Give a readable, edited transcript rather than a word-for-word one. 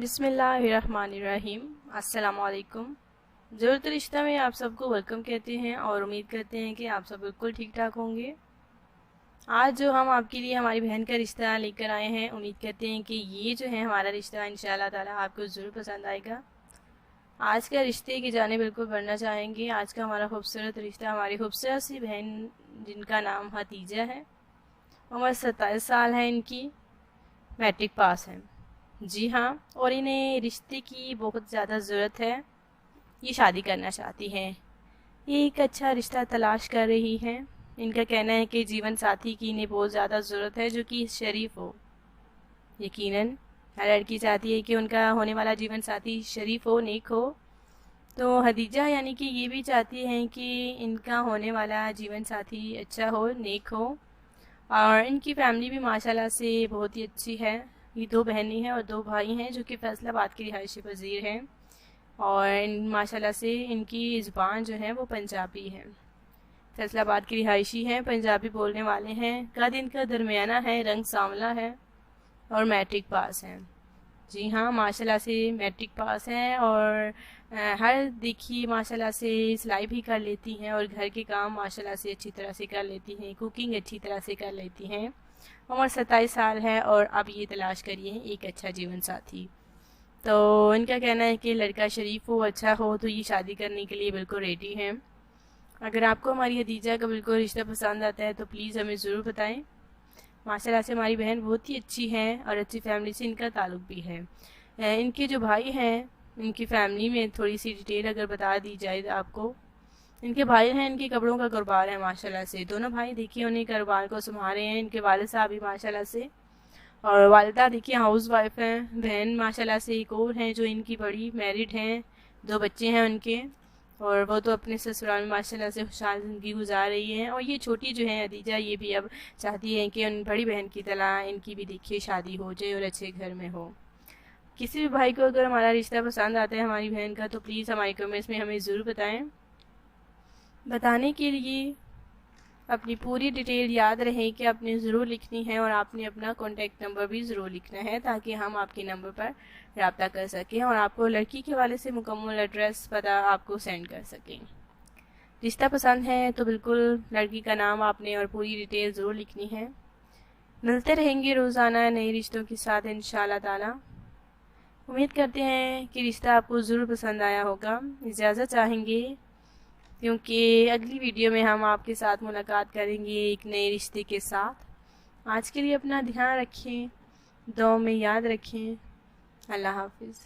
बिस्मिल्लाहिर्रहमानिर्रहीम। अस्सलामुअलैकुम। ज़रूरत रिश्ता में आप सबको वेलकम कहते हैं और उम्मीद करते हैं कि आप सब बिल्कुल ठीक ठाक होंगे। आज जो हम आपके लिए हमारी बहन का रिश्ता लेकर आए हैं, उम्मीद करते हैं कि ये जो है हमारा रिश्ता इंशाल्लाह ताला आपको ज़रूर पसंद आएगा। आज का रिश्ते की जाने बिल्कुल बढ़ना चाहेंगे। आज का हमारा खूबसूरत रिश्ता हमारी खूबसूरत सी बहन जिनका नाम हतीजा है, उम्र 27 साल है इनकी, मैट्रिक पास है। जी हाँ, और इन्हें रिश्ते की बहुत ज़्यादा ज़रूरत है। ये शादी करना चाहती हैं, एक अच्छा रिश्ता तलाश कर रही हैं। इनका कहना है कि जीवन साथी की इन्हें बहुत ज़्यादा ज़रूरत है जो कि शरीफ हो। यकीनन हर लड़की चाहती है कि उनका होने वाला जीवन साथी शरीफ हो, नेक हो। तो हदीजा यानी कि ये भी चाहती हैं कि इनका होने वाला जीवन साथी अच्छा हो, नेक हो। और इनकी फैमिली भी माशाल्लाह से बहुत ही अच्छी है। ये 2 बहनें हैं और 2 भाई हैं जो कि फैसलाबाद के रिहायशी पजीर हैं। और माशाल्लाह से इनकी ज़ुबान जो है वो पंजाबी है। फैसलाबाद के रिहायशी हैं, पंजाबी बोलने वाले हैं। कद इनका दरमियाना है, रंग सांवला है और मैट्रिक पास हैं। जी हाँ, माशाल्लाह से मैट्रिक पास हैं और हर देखिए माशाल्लाह से सिलाई भी कर लेती हैं और घर के काम माशाल्लाह से अच्छी तरह से कर लेती हैं, कुकिंग अच्छी तरह से कर लेती हैं। उम्र 27 साल है और अब ये तलाश करिए हैं एक अच्छा जीवन साथी। तो इनका कहना है कि लड़का शरीफ हो, अच्छा हो, तो ये शादी करने के लिए बिल्कुल रेडी हैं। अगर आपको हमारी हदीजा का बिल्कुल रिश्ता पसंद आता है तो प्लीज़ हमें ज़रूर बताएं। माशाल्लाह से हमारी बहन बहुत ही अच्छी है और अच्छी फैमिली से इनका ताल्लुक़ भी है। इनके जो भाई हैं, इनकी फैमिली में थोड़ी सी डिटेल अगर बता दी जाए आपको। इनके भाई हैं, इनके कपड़ों का कारोबार है माशाल्लाह से। दोनों भाई देखिए उन्हें कारोबार को संभाल रहे हैं। इनके वालिद साहब भी माशाल्लाह से, और वालिदा देखिए हाउस वाइफ हैं। बहन माशाल्लाह से एक और हैं जो इनकी बड़ी मैरिड हैं, 2 बच्चे हैं उनके, और वो तो अपने ससुराल में माशाल्लाह से खुशहाल ज़िंदगी गुजार रही हैं। और ये छोटी जो है हदीजा, ये भी अब चाहती है कि उन बड़ी बहन की तरह इनकी भी देखिए शादी हो जाए और अच्छे घर में हो। किसी भी भाई को अगर हमारा रिश्ता पसंद आता है हमारी बहन का, तो प्लीज़ हमारे कमेंट्स में हमें ज़रूर बताएं। बताने के लिए अपनी पूरी डिटेल याद रहे कि आपने ज़रूर लिखनी है और आपने अपना कॉन्टैक्ट नंबर भी ज़रूर लिखना है ताकि हम आपके नंबर पर रब्ता कर सकें और आपको लड़की के वाले से मुकम्मल एड्रेस पता आपको सेंड कर सकें। रिश्ता पसंद है तो बिल्कुल लड़की का नाम आपने और पूरी डिटेल ज़रूर लिखनी है। मिलते रहेंगे रोज़ाना नए रिश्तों के साथ इंशाल्लाह ताला। उम्मीद करते हैं कि रिश्ता आपको ज़रूर पसंद आया होगा। इजाज़त चाहेंगे क्योंकि अगली वीडियो में हम आपके साथ मुलाकात करेंगे एक नए रिश्ते के साथ। आज के लिए अपना ध्यान रखें, दुआ में याद रखें। अल्लाह हाफिज़।